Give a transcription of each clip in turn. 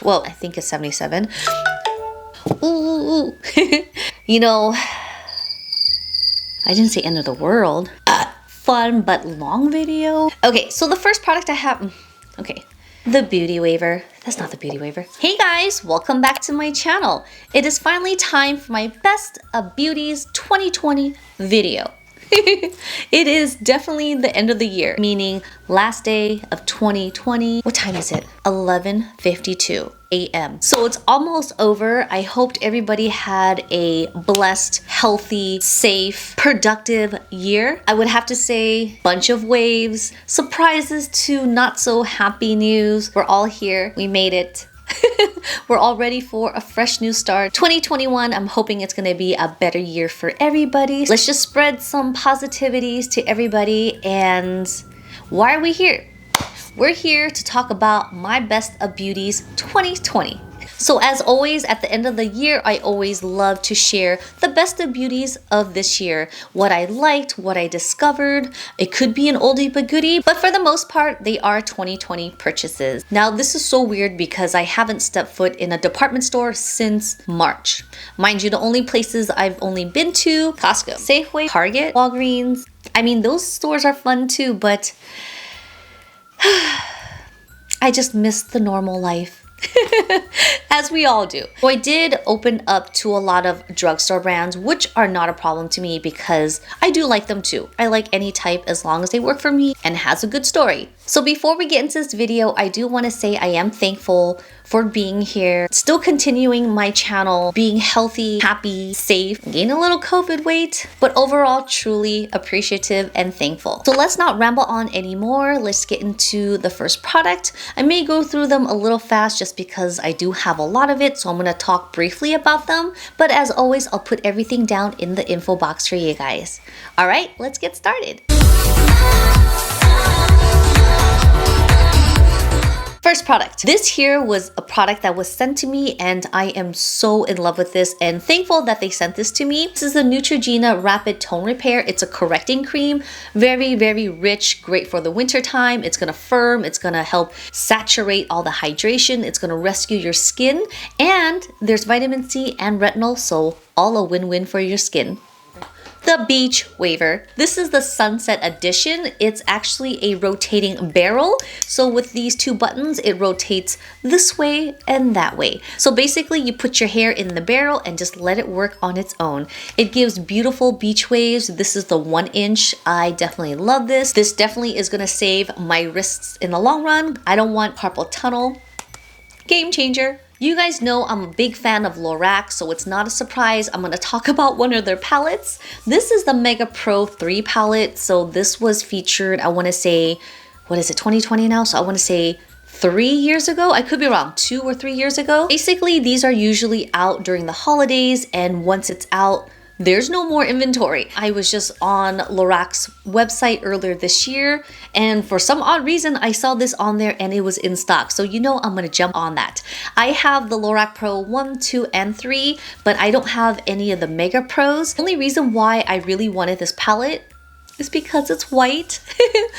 well, I think it's 77. Ooh. You know, I didn't say end of the world. Fun but long video. Okay, so the first product I have, okay, the beauty waiver. That's not the beauty waiver. Hey guys, welcome back to my channel. It is finally time for my best of beauties 2020 video. It is definitely the end of the year, meaning last day of 2020. What time is it? 11:52 a.m. So it's almost over. I hoped everybody had a blessed, healthy, safe, productive year. I would have to say bunch of waves, surprises to not so happy news. We're all here. We made it. We're all ready for a fresh new start. 2021, I'm hoping it's gonna be a better year for everybody. Let's just spread some positivities to everybody. And why are we here? We're here to talk about my best of beauties 2020. So as always, at the end of the year, I always love to share the best of beauties of this year. What I liked, what I discovered. It could be an oldie but goodie, but for the most part, they are 2020 purchases. Now, this is so weird because I haven't stepped foot in a department store since March. Mind you, the only places I've only been to, Costco, Safeway, Target, Walgreens. I mean, those stores are fun too, but I just miss the normal life. As we all do. So I did open up to a lot of drugstore brands, which are not a problem to me because I do like them too. I like any type as long as they work for me and has a good story. So before we get into this video, I do want to say I am thankful for being here, still continuing my channel, being healthy, happy, safe, gain a little COVID weight, but overall truly appreciative and thankful. So let's not ramble on anymore. Let's get into the first product. I may go through them a little fast just because I do have a lot of it, so I'm going to talk briefly about them. But as always, I'll put everything down in the info box for you guys. All right, let's get started. First product. This here was a product that was sent to me and I am so in love with this and thankful that they sent this to me. This is the Neutrogena Rapid Tone Repair. It's a correcting cream. Very, very rich, great for the winter time. It's gonna firm, it's gonna help saturate all the hydration, it's gonna rescue your skin, and there's vitamin C and retinol, so all a win-win for your skin. The Beach Waiver. This is the Sunset Edition. It's actually a rotating barrel. So with these two buttons, it rotates this way and that way. So basically you put your hair in the barrel and just let it work on its own. It gives beautiful beach waves. This is the 1 inch. I definitely love this. This definitely is gonna save my wrists in the long run. I don't want carpal tunnel. Game changer. You guys know I'm a big fan of Lorac, so it's not a surprise. I'm going to talk about one of their palettes. This is the Mega Pro 3 palette. So this was featured, I want to say, what is it, 2020 now? So I want to say 3 years ago. I could be wrong, 2 or 3 years ago. Basically, these are usually out during the holidays, and once it's out, there's no more inventory. I was just on Lorac's website earlier this year, and for some odd reason, I saw this on there and it was in stock. So you know I'm gonna jump on that. I have the Lorac Pro 1, 2, and 3, but I don't have any of the Mega Pros. The only reason why I really wanted this palette is because it's white.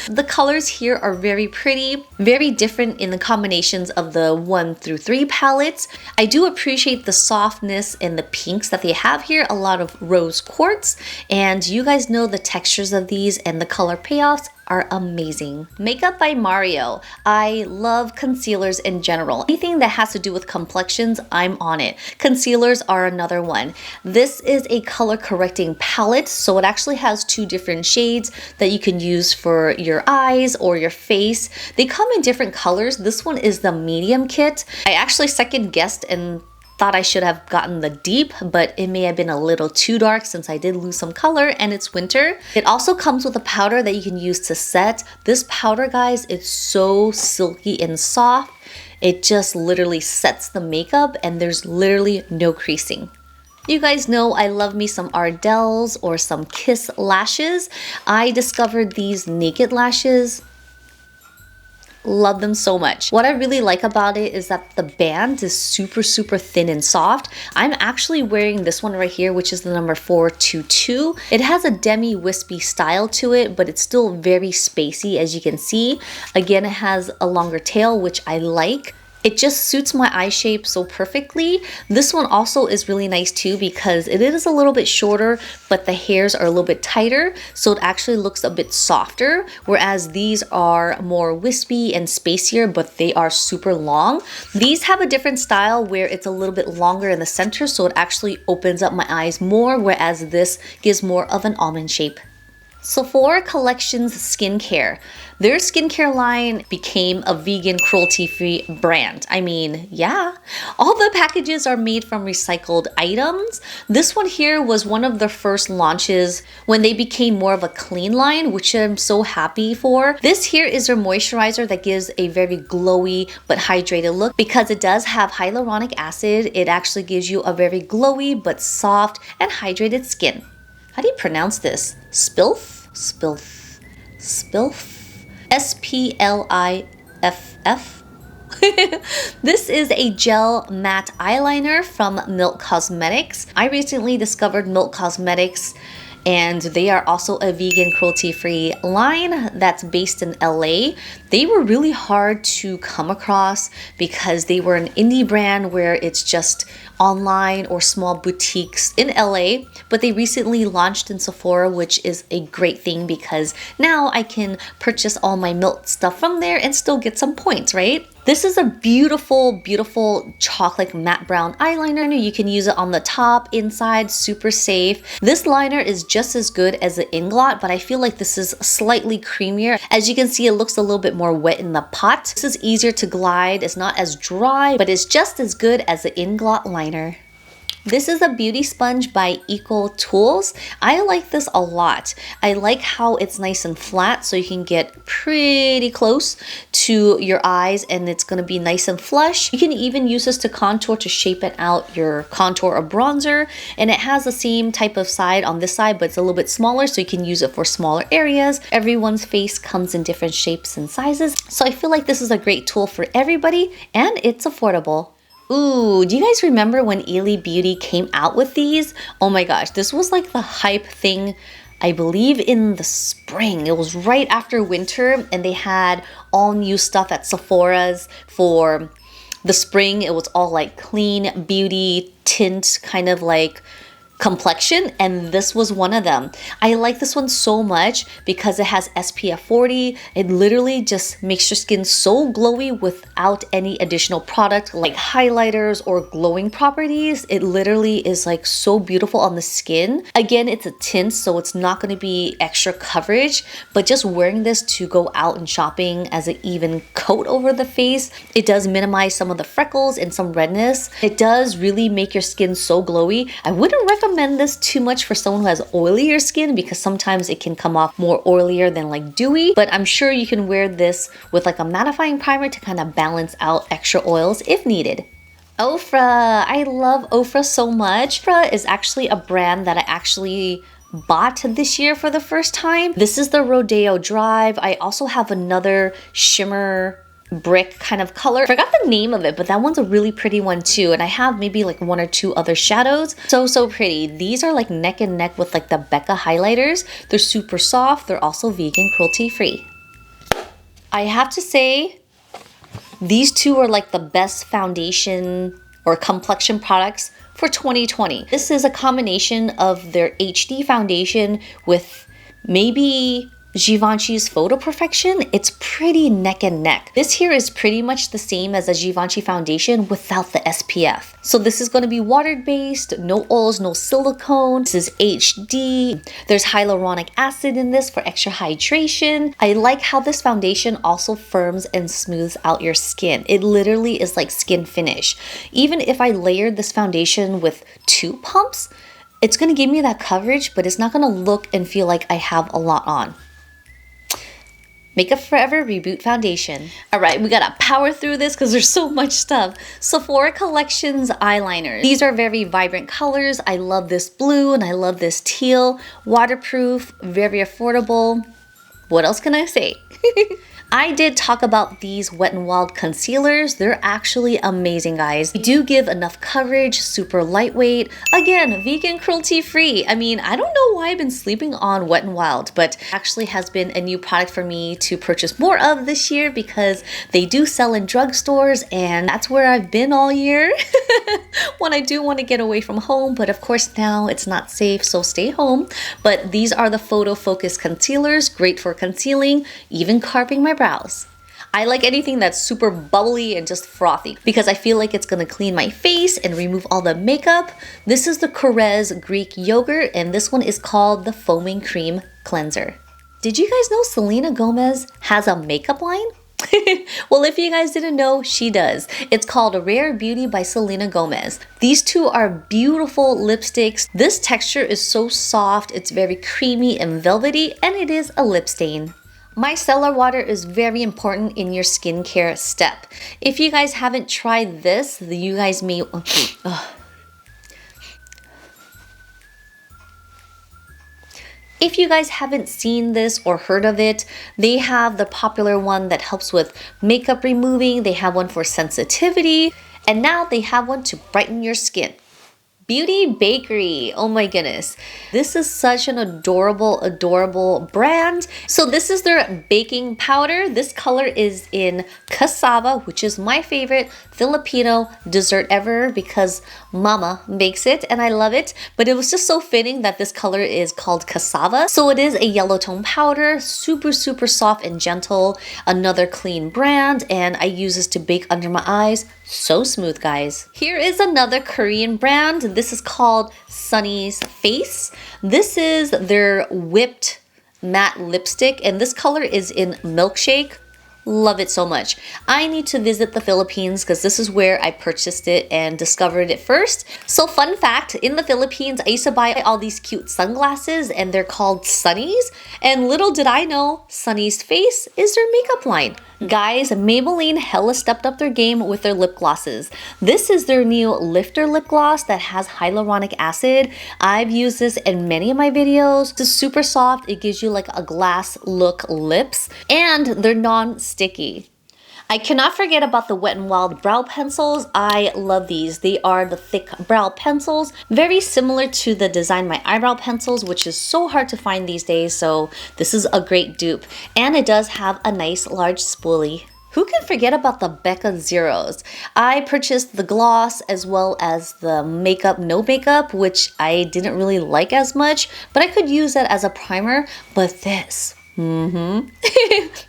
The colors here are very pretty, very different in the combinations of the 1 through 3 palettes. I do appreciate the softness and the pinks that they have here, a lot of rose quartz, and you guys know the textures of these and the color payoffs are amazing. Makeup by Mario. I love concealers in general. Anything that has to do with complexions, I'm on it. Concealers are another one. This is a color correcting palette, so it actually has 2 different shades that you can use for your eyes or your face. They come in different colors. This one is the medium kit. I actually second guessed and thought I should have gotten the deep, but it may have been a little too dark since I did lose some color and it's winter. It also comes with a powder that you can use to set. This powder, guys, it's so silky and soft. It just literally sets the makeup and there's literally no creasing. You guys know I love me some Ardells or some Kiss lashes. I discovered these naked lashes. Love them so much. What I really like about it is that the band is super thin and soft. I'm actually wearing this one right here, which is the number 422. It has a demi wispy style to it, but it's still very spacey, as you can see. Again, it has a longer tail, which I like. It just suits my eye shape so perfectly. This one also is really nice too because it is a little bit shorter, but the hairs are a little bit tighter, so it actually looks a bit softer, whereas these are more wispy and spacier, but they are super long. These have a different style where it's a little bit longer in the center, so it actually opens up my eyes more, whereas this gives more of an almond shape. Sephora Collection's skincare. Their skincare line became a vegan cruelty-free brand. I mean, yeah. All the packages are made from recycled items. This one here was one of the first launches when they became more of a clean line, which I'm so happy for. This here is their moisturizer that gives a very glowy but hydrated look. Because it does have hyaluronic acid, it actually gives you a very glowy but soft and hydrated skin. How do you pronounce this? Spliff? Spliff. Spliff? S-P-L-I-F-F? This is a gel matte eyeliner from Milk Cosmetics. I recently discovered Milk Cosmetics, and they are also a vegan cruelty-free line that's based in LA. They were really hard to come across because they were an indie brand where it's just online or small boutiques in LA, but they recently launched in Sephora, which is a great thing because now I can purchase all my Milk stuff from there and still get some points, right? This is a beautiful, beautiful chocolate matte brown eyeliner. You can use it on the top, inside, super safe. This liner is just as good as the Inglot, but I feel like this is slightly creamier. As you can see, it looks a little bit more wet in the pot. This is easier to glide. It's not as dry, but it's just as good as the Inglot liner. This is a beauty sponge by Ecotools. I like this a lot. I like how it's nice and flat so you can get pretty close to your eyes and it's going to be nice and flush. You can even use this to contour to shape it out your contour or bronzer, and it has the same type of side on this side, but it's a little bit smaller so you can use it for smaller areas. Everyone's face comes in different shapes and sizes, so I feel like this is a great tool for everybody and it's affordable. Ooh, do you guys remember when Ilia Beauty came out with these? Oh my gosh, this was like the hype thing, I believe in the spring. It was right after winter and they had all new stuff at Sephora's for the spring. It was all like clean beauty tint kind of like complexion, and this was one of them. I like this one so much because it has SPF 40. It literally just makes your skin so glowy without any additional product like highlighters or glowing properties. It literally is like so beautiful on the skin. Again, it's a tint, so it's not going to be extra coverage, but just wearing this to go out and shopping as an even coat over the face, it does minimize some of the freckles and some redness. It does really make your skin so glowy. I wouldn't recommend this too much for someone who has oilier skin because sometimes it can come off more oilier than like dewy, but I'm sure you can wear this with like a mattifying primer to kind of balance out extra oils if needed. Ofra. I love Ofra so much. Ofra is actually a brand that I actually bought this year for the first time. This is the Rodeo Drive. I also have another shimmer brick kind of color. I forgot the name of it, but that one's a really pretty one too. And I have maybe like one or two other shadows. So pretty. These are like neck and neck with like the Becca highlighters. They're super soft. They're also vegan cruelty free. I have to say, these two are like the best foundation or complexion products for 2020. This is a combination of their HD foundation with maybe Givenchy's Photo Perfection. It's pretty neck and neck. This here is pretty much the same as a Givenchy foundation without the SPF. So this is going to be water-based, no oils, no silicone. This is HD. There's hyaluronic acid in this for extra hydration. I like how this foundation also firms and smooths out your skin. It literally is like skin finish. Even if I layered this foundation with 2 pumps, it's going to give me that coverage, but it's not going to look and feel like I have a lot on. Makeup Forever Reboot Foundation. Alright, we gotta power through this because there's so much stuff. Sephora Collection's eyeliners. These are very vibrant colors. I love this blue and I love this teal. Waterproof, very affordable. What else can I say? I did talk about these Wet n Wild concealers. They're actually amazing, guys. They do give enough coverage, super lightweight. Again, vegan, cruelty free. I mean, I don't know why I've been sleeping on Wet n Wild, but actually has been a new product for me to purchase more of this year because they do sell in drugstores, and that's where I've been all year when I do want to get away from home. But of course now it's not safe, so stay home. But these are the photo focus concealers, great for concealing, even carving my brows. I like anything that's super bubbly and just frothy because I feel like it's gonna clean my face and remove all the makeup. This is the Korres Greek yogurt, and this one is called the Foaming Cream Cleanser. Did you guys know Selena Gomez has a makeup line? Well, if you guys didn't know, she does. It's called Rare Beauty by Selena Gomez. These two are beautiful lipsticks. This texture is so soft, it's very creamy and velvety, and it is a lip stain. Micellar water is very important in your skincare step. If you guys haven't tried this, you guys may... If you guys haven't seen this or heard of it, they have the popular one that helps with makeup removing. They have one for sensitivity, and now they have one to brighten your skin. Beauty Bakerie. Oh my goodness. This is such an adorable brand. So this is their baking powder. This color is in Casava, which is my favorite Filipino dessert ever because mama makes it and I love it. But it was just so fitting that this color is called Casava. So it is a yellow tone powder, super soft and gentle. Another clean brand, and I use this to bake under my eyes. So smooth, guys. Here is another Korean brand. This is called Sunnies Face. This is their whipped matte lipstick, and this color is in Milkshake. Love it so much. I need to visit the Philippines because this is where I purchased it and discovered it first. So fun fact, in the Philippines, I used to buy all these cute sunglasses and they're called Sunnies. And little did I know, Sunnies Face is their makeup line. Guys, Maybelline hella stepped up their game with their lip glosses. This is their new Lifter lip gloss that has hyaluronic acid. I've used this in many of my videos. It's super soft. It gives you like a glass look lips, and they're non-sticky. I cannot forget about the Wet n Wild brow pencils. I love these. They are the thick brow pencils, very similar to the Design My Eyebrow pencils, which is so hard to find these days, so this is a great dupe. And it does have a nice large spoolie. Who can forget about the BeccaZeros? I purchased the gloss as well as the makeup no makeup, which I didn't really like as much, but I could use that as a primer. But this,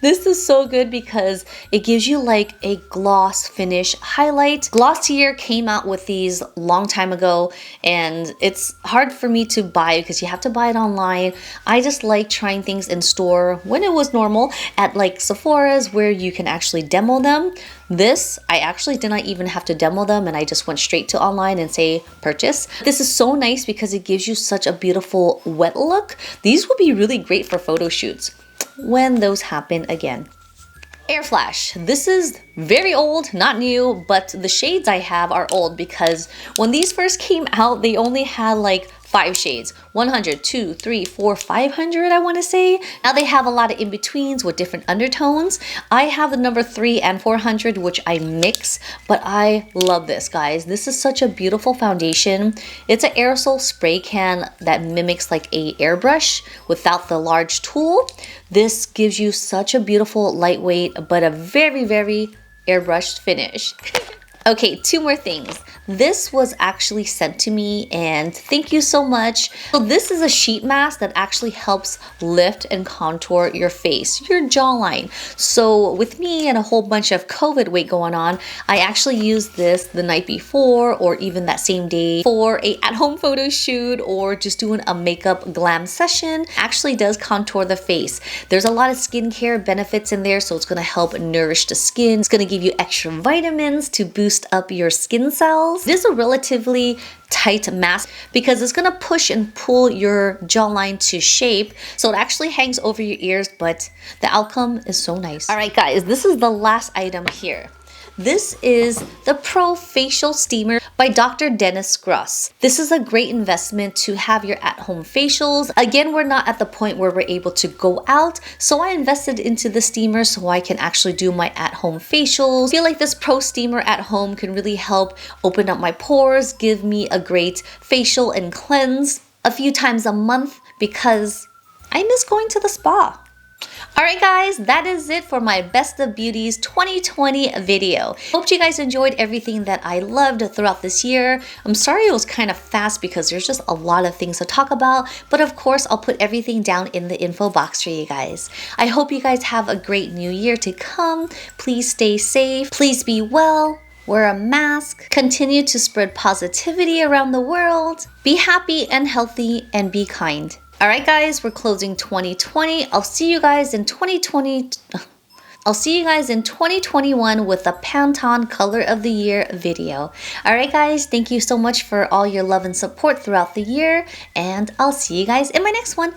this is so good because it gives you like a gloss finish highlight. Glossier came out with these long time ago, and it's hard for me to buy because you have to buy it online. I just like trying things in store when it was normal at like Sephora's where you can actually demo them. This, I actually did not even have to demo them, and I just went straight to online and say purchase. This is so nice because it gives you such a beautiful wet look. These would be really great for photo shoots when those happen again. Air Flash. This is very old, not new, but the shades I have are old because when these first came out, they only had like 5 shades, 100, 2, 3, 4, 500, I want to say. Now they have a lot of in-betweens with different undertones. I have the number 3 and 400, which I mix, but I love this, guys. This is such a beautiful foundation. It's an aerosol spray can that mimics like a airbrush without the large tool. This gives you such a beautiful, lightweight, but a very airbrushed finish. Okay, 2 more things. This was actually sent to me, and thank you so much. So this is a sheet mask that actually helps lift and contour your face, your jawline. So with me and a whole bunch of COVID weight going on, I actually used this the night before or even that same day for a at-home photo shoot or just doing a makeup glam session. Actually does contour the face. There's a lot of skincare benefits in there, so it's gonna help nourish the skin. It's gonna give you extra vitamins to boost up your skin cells. This is a relatively tight mask because it's gonna push and pull your jawline to shape, so it actually hangs over your ears, but the outcome is so nice. All right, guys, this is the last item here. This is the Pro Facial Steamer by Dr. Dennis Gross. This is a great investment to have your at-home facials. Again, we're not at the point where we're able to go out, so I invested into the steamer so I can actually do my at-home facials. I feel like this Pro Steamer at home can really help open up my pores, give me a great facial and cleanse a few times a month because I miss going to the spa. Alright guys, that is it for my Best of Beauties 2020 video. Hope you guys enjoyed everything that I loved throughout this year. I'm sorry it was kind of fast because there's just a lot of things to talk about, but of course I'll put everything down in the info box for you guys. I hope you guys have a great new year to come. Please stay safe, please be well, wear a mask, continue to spread positivity around the world, be happy and healthy, and be kind. Alright guys, we're closing 2020. I'll see you guys in 2021 with the Pantone Color of the Year video. Alright guys, thank you so much for all your love and support throughout the year, and I'll see you guys in my next one.